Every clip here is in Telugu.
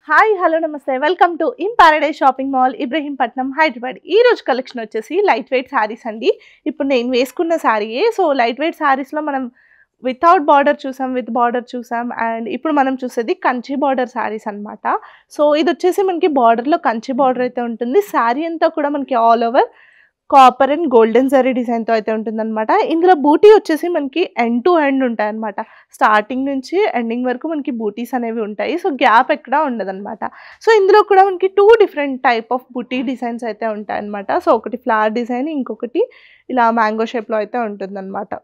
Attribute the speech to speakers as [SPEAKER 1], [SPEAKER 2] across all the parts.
[SPEAKER 1] హాయ్ హలో నమస్తే welcome to in paradise shopping mall Ibrahimpatnam Hyderabad. ఈ రోజు కలెక్షన్ వచ్చేసి లైట్ వెయిట్ శారీస్ అండి. ఇప్పుడు నేను వేసుకున్న శారీయే. సో లైట్ వెయిట్ శారీస్లో మనం వితౌట్ బార్డర్ చూసాం, విత్ బార్డర్ చూసాం, అండ్ ఇప్పుడు మనం చూసేది కంచి బార్డర్ శారీస్ అనమాట. సో ఇది వచ్చేసి మనకి బార్డర్లో కంచి బార్డర్ అయితే ఉంటుంది. శారీ అంతా కూడా మనకి all over copper and golden zari డిజైన్తో అయితే ఉంటుందన్నమాట. ఇందులో బూటీ వచ్చేసి మనకి ఎండ్ టు ఎండ్ ఉంటాయన్నమాట. స్టార్టింగ్ నుంచి ఎండింగ్ వరకు మనకి బూటీస్ అనేవి ఉంటాయి. సో గ్యాప్ ఎక్కడా ఉండదన్నమాట. సో ఇందులో కూడా మనకి 2 different type of buti designs అయితే ఉంటాయన్నమాట. సో ఒకటి ఫ్లవర్ డిజైన్, ఇంకొకటి ఇలా మ్యాంగో షేప్లో అయితే ఉంటుందన్నమాట.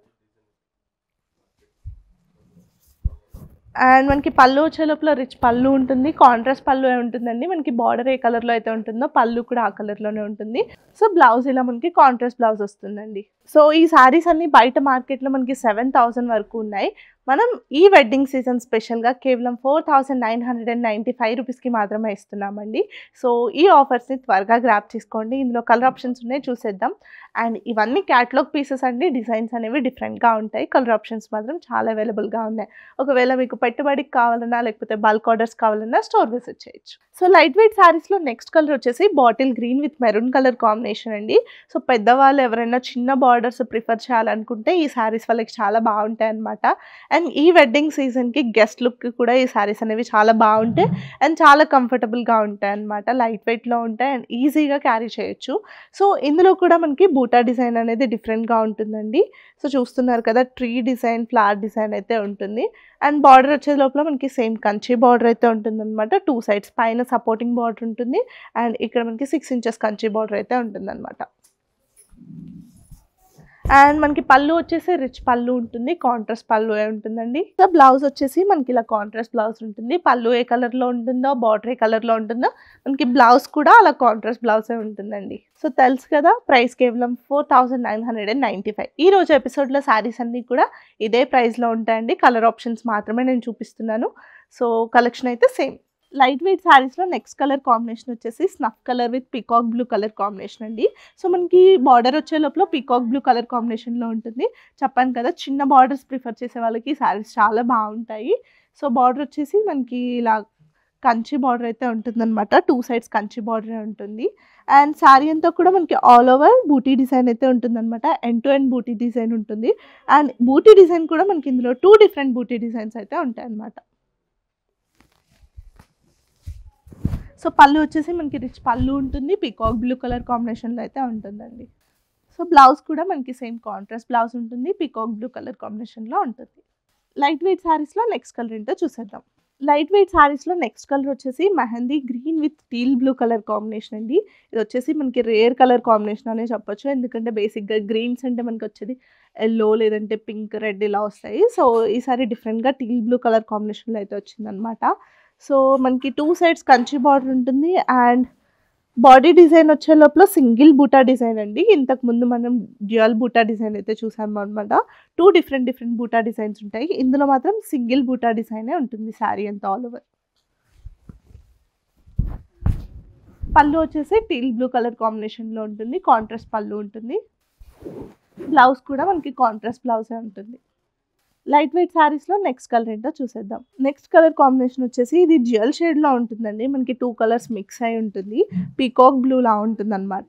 [SPEAKER 1] అండ్ మనకి పళ్ళు వచ్చే లోపల రిచ్ పళ్ళు ఉంటుంది, కాంట్రాస్ట్ పళ్ళు ఉంటుందండి. మనకి బార్డర్ ఏ కలర్లో అయితే ఉంటుందో పళ్ళు కూడా ఆ కలర్లోనే ఉంటుంది. సో బ్లౌజ్ ఇలా మనకి కాంట్రాస్ట్ బ్లౌజ్ వస్తుందండి. సో ఈ శారీస్ అన్ని బయట మార్కెట్లో మనకి 7,000 వరకు ఉన్నాయి. మనం ఈ వెడ్డింగ్ సీజన్ స్పెషల్గా కేవలం 4,995 రూపీస్కి మాత్రమే ఇస్తున్నామండి. సో ఈ ఆఫర్స్ని త్వరగా గ్రాప్ చేసుకోండి. ఇందులో కలర్ ఆప్షన్స్ ఉన్నాయి, చూసేద్దాం. అండ్ ఇవన్నీ క్యాటలాగ్ పీసెస్ అండి. డిజైన్స్ అనేవి డిఫరెంట్గా ఉంటాయి, కలర్ ఆప్షన్స్ మాత్రం చాలా అవైలబుల్గా ఉన్నాయి. ఒకవేళ మీకు పెట్టుబడికి కావాలన్నా లేకపోతే బల్క్ ఆర్డర్స్ కావాలన్నా స్టోర్ విజిట్ చేయొచ్చు. సో లైట్ వెయిట్ శారీస్లో నెక్స్ట్ కలర్ వచ్చేసి bottle green with maroon colour combination అండి. సో పెద్దవాళ్ళు ఎవరైనా చిన్న బార్డర్స్ ప్రిఫర్ చేయాలనుకుంటే ఈ శారీస్ వాళ్ళకి చాలా బాగుంటాయి అన్నమాట. అండ్ ఈ వెడ్డింగ్ సీజన్కి గెస్ట్ లుక్కి కూడా ఈ శారీస్ అనేవి చాలా బాగుంటాయి అండ్ చాలా కంఫర్టబుల్గా ఉంటాయి అన్నమాట. లైట్ వెయిట్లో ఉంటాయి అండ్ ఈజీగా క్యారీ చేయొచ్చు. సో ఇందులో కూడా మనకి బూటా డిజైన్ అనేది డిఫరెంట్గా ఉంటుందండి. సో చూస్తున్నారు కదా, ట్రీ డిజైన్, ఫ్లవర్ డిజైన్ అయితే ఉంటుంది. అండ్ బార్డర్ వచ్చే లోపల మనకి సేమ్ కంచి బార్డర్ అయితే ఉంటుందన్నమాట. 2 సైడ్స్ పైన సపోర్టింగ్ బార్డర్ ఉంటుంది అండ్ ఇక్కడ మనకి 6 ఇంచెస్ కంచి బార్డర్ అయితే ఉంటుందన్నమాట. అండ్ మనకి పళ్ళు వచ్చేసి రిచ్ పళ్ళు ఉంటుంది, కాంట్రాస్ట్ పళ్ళు ఉంటుందండి. సో బ్లౌజ్ వచ్చేసి మనకి ఇలా కాంట్రాస్ట్ బ్లౌజ్ ఉంటుంది. పళ్ళు ఏ కలర్లో ఉంటుందో, బార్డర్ ఏ కలర్లో ఉంటుందో మనకి బ్లౌజ్ కూడా అలా కాంట్రాస్ట్ బ్లౌజే ఉంటుందండి. సో తెలుసు కదా, ప్రైస్ కేవలం 4,995. ఈ రోజు ఎపిసోడ్లో శారీస్ అన్నీ కూడా ఇదే ప్రైస్లో ఉంటాయండి. కలర్ ఆప్షన్స్ మాత్రమే నేను చూపిస్తున్నాను. సో కలెక్షన్ అయితే సేమ్. లైట్ వెయిట్ శారీస్లో నెక్స్ట్ కలర్ కాంబినేషన్ వచ్చేసి snuff colour with peacock blue colour combination అండి. సో మనకి బార్డర్ వచ్చే లోపల పీకాక్ బ్లూ కలర్ కాంబినేషన్లో ఉంటుంది. చెప్పాను కదా, చిన్న బార్డర్స్ ప్రిఫర్ చేసే వాళ్ళకి శారీస్ చాలా బాగుంటాయి. సో బార్డర్ వచ్చేసి మనకి ఇలా కంచి బార్డర్ అయితే ఉంటుందన్నమాట. 2 సైడ్స్ కంచి బార్డర్ ఉంటుంది. అండ్ శారీ అంతా కూడా మనకి ఆల్ ఓవర్ బూటీ డిజైన్ అయితే ఉంటుందన్నమాట. End to end buti design ఉంటుంది. అండ్ బూటీ డిజైన్ కూడా మనకి ఇందులో 2 డిఫరెంట్ బూటీ డిజైన్స్ అయితే ఉంటాయి అన్నమాట. సో పళ్ళు వచ్చేసి మనకి రిచ్ పళ్ళు ఉంటుంది, పీకాక్ బ్లూ కలర్ కాంబినేషన్లో అయితే ఉంటుందండి. సో బ్లౌజ్ కూడా మనకి సేమ్ కాంట్రాస్ట్ బ్లౌజ్ ఉంటుంది, పీకాక్ బ్లూ కలర్ కాంబినేషన్లో ఉంటుంది. లైట్ వెయిట్ శారీస్లో నెక్స్ట్ కలర్ ఏంటో చూసేద్దాం. లైట్ వెయిట్ శారీస్లో నెక్స్ట్ కలర్ వచ్చేసి mehndi green with teal blue colour combination అండి. ఇది వచ్చేసి మనకి రేర్ కలర్ కాంబినేషన్ అనే చెప్పొచ్చు. ఎందుకంటే బేసిక్గా గ్రీన్స్ అంటే మనకి వచ్చేది ఎల్లో లేదంటే పింక్, రెడ్ ఇలా వస్తాయి. సో ఈసారి డిఫరెంట్గా టీల్ బ్లూ కలర్ కాంబినేషన్లో అయితే వచ్చిందనమాట. సో మనకి 2 సైడ్స్ కంచి బార్డర్ ఉంటుంది అండ్ బాడీ డిజైన్ వచ్చే లోపల సింగిల్ బూటా డిజైన్ అండి. ఇంతకుముందు మనం డ్యూయల్ బూటా డిజైన్ అయితే చూసాము అనమాట. 2 డిఫరెంట్ బూటా డిజైన్స్ ఉంటాయి. ఇందులో మాత్రం సింగిల్ బూటా డిజైనే ఉంటుంది శారీ అంతా ఆల్ ఓవర్. పళ్ళు వచ్చేసి టీల్ బ్లూ కలర్ కాంబినేషన్లో ఉంటుంది, కాంట్రాస్ట్ పళ్ళు ఉంటుంది. బ్లౌజ్ కూడా మనకి కాంట్రాస్ట్ బ్లౌజే ఉంటుంది. లైట్ వెయిట్ శారీస్లో నెక్స్ట్ కలర్ ఏంటో చూసేద్దాం. నెక్స్ట్ కలర్ కాంబినేషన్ వచ్చేసి ఇది డ్యూయల్ షేడ్లో ఉంటుందండి. మనకి 2 కలర్స్ మిక్స్ అయి ఉంటుంది. పీకాక్ బ్లూలా ఉంటుంది అనమాట.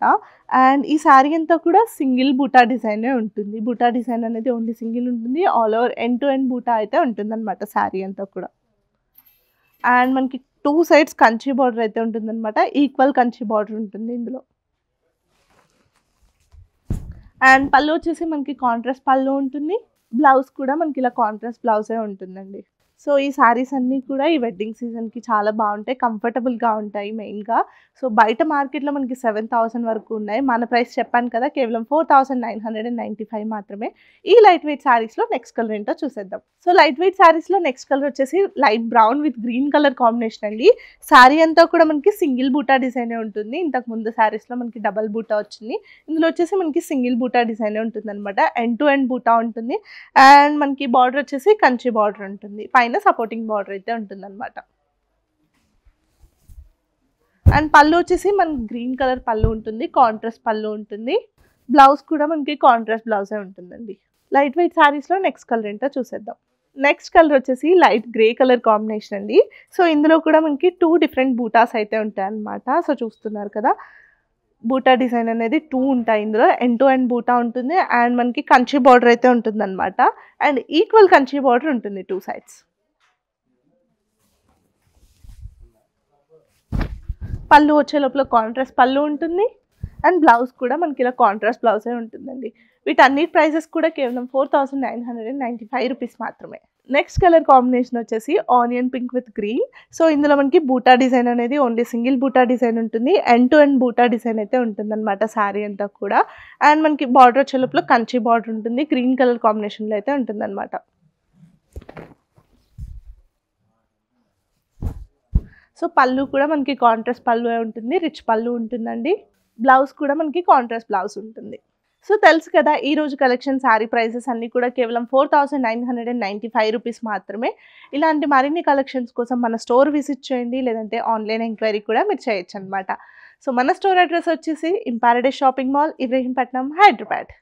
[SPEAKER 1] అండ్ ఈ శారీ అంతా కూడా సింగిల్ బూటా డిజైనే ఉంటుంది. బూటా డిజైన్ అనేది ఓన్లీ సింగిల్ ఉంటుంది. All over end to end బూటా అయితే ఉంటుందన్నమాట శారీ అంతా కూడా. అండ్ మనకి 2 సైడ్స్ కంచి బార్డర్ అయితే ఉంటుందన్నమాట. ఈక్వల్ కంచి బార్డర్ ఉంటుంది ఇందులో. అండ్ పళ్ళు వచ్చేసి మనకి కాంట్రాస్ట్ పళ్ళు ఉంటుంది. బ్లౌజ్ కూడా మనకి ఇలా కాంట్రాస్ట్ బ్లౌజే ఉంటుందండి. సో ఈ శారీస్ అన్నీ కూడా ఈ వెడ్డింగ్ సీజన్కి చాలా బాగుంటాయి, కంఫర్టబుల్గా ఉంటాయి మెయిన్గా. సో బయట మార్కెట్లో మనకి 7,000 వరకు ఉన్నాయి. మన ప్రైస్ చెప్పాను కదా, కేవలం 4,995 మాత్రమే. ఈ లైట్ వెయిట్ శారీస్లో నెక్స్ట్ కలర్ ఏంటో చూసేద్దాం. సో లైట్ వెయిట్ శారీస్లో నెక్స్ట్ కలర్ వచ్చేసి light brown with green colour combination అండి. శారీ అంతా కూడా మనకి సింగిల్ బూటా డిజైనే ఉంటుంది. ఇంతకు ముందు శారీస్లో మనకి డబల్ బూటా వచ్చింది. ఇందులో వచ్చేసి మనకి సింగిల్ బూటా డిజైనే ఉంటుంది అనమాట. ఎండ్ టు ఎండ్ బూటా ఉంటుంది అండ్ మనకి బార్డర్ వచ్చేసి కంచి బార్డర్ ఉంటుంది, పైన సపోర్టింగ్ బార్డర్ అయితే ఉంటుంది అనమాట. అండ్ పళ్ళు వచ్చేసి మనకి గ్రీన్ కలర్ పళ్ళు ఉంటుంది, కాంట్రాస్ట్ పళ్ళు ఉంటుంది. బ్లౌజ్ కూడా మనకి కాంట్రాస్ట్ బ్లౌజే ఉంటుందండి. లైట్ వెయిట్ శారీస్లో నెక్స్ట్ కలర్ ఏంటో చూసేద్దాం. నెక్స్ట్ కలర్ వచ్చేసి లైట్ గ్రే కలర్ కాంబినేషన్ అండి. సో ఇందులో కూడా మనకి 2 డిఫరెంట్ బూటాస్ అయితే ఉంటాయన్నమాట. సో చూస్తున్నారు కదా, బూటా డిజైన్ అనేది 2 ఉంటాయి ఇందులో. ఎండ్ టు ఎండ్ బూటా ఉంటుంది అండ్ మనకి కంచి బార్డర్ అయితే ఉంటుందన్నమాట. అండ్ ఈక్వల్ కంచి బార్డర్ ఉంటుంది 2 సైడ్స్. పళ్ళు వచ్చే లోపల కాంట్రాస్ట్ పళ్ళు ఉంటుంది అండ్ బ్లౌజ్ కూడా మనకి ఇలా కాంట్రాస్ట్ బ్లౌజే ఉంటుందండి. వీటన్నిటి ప్రైజెస్ కూడా కేవలం 4995 రూపీస్ మాత్రమే. నెక్స్ట్ కలర్ కాంబినేషన్ వచ్చేసి onion pink with green. So ఇందులో మనకి బూటా డిజైన్ అనేది ఓన్లీ సింగిల్ బూటా డిజైన్ ఉంటుంది. ఎండ్ టు ఎండ్ బూటా డిజైన్ అయితే ఉంటుందన్నమాట శారీ అంతా కూడా. అండ్ మనకి బార్డర్ వచ్చే లోపల కంచి బార్డర్ ఉంటుంది. గ్రీన్ కలర్ కాంబినేషన్లో అయితే ఉంటుందన్నమాట. సో పళ్ళు కూడా మనకి కాంట్రాస్ట్ పళ్ళు ఉంటుంది, రిచ్ పళ్ళు ఉంటుందండి. బ్లౌజ్ కూడా మనకి కాంట్రాస్ట్ బ్లౌజ్ ఉంటుంది. సో తెలుసు కదా, ఈరోజు కలెక్షన్ శారీ ప్రైసెస్ అన్నీ కూడా కేవలం 4995 రూపీస్ మాత్రమే. ఇలాంటి మరిన్ని కలెక్షన్స్ కోసం మన స్టోర్ విజిట్ చేయండి, లేదంటే ఆన్లైన్ ఎంక్వైరీ కూడా మీరు చేయొచ్చు అనమాట. సో మన స్టోర్ అడ్రస్ వచ్చేసి ఇంపారడైస్ షాపింగ్ మాల్, ఇబ్రహీంపట్నం, హైదరాబాద్.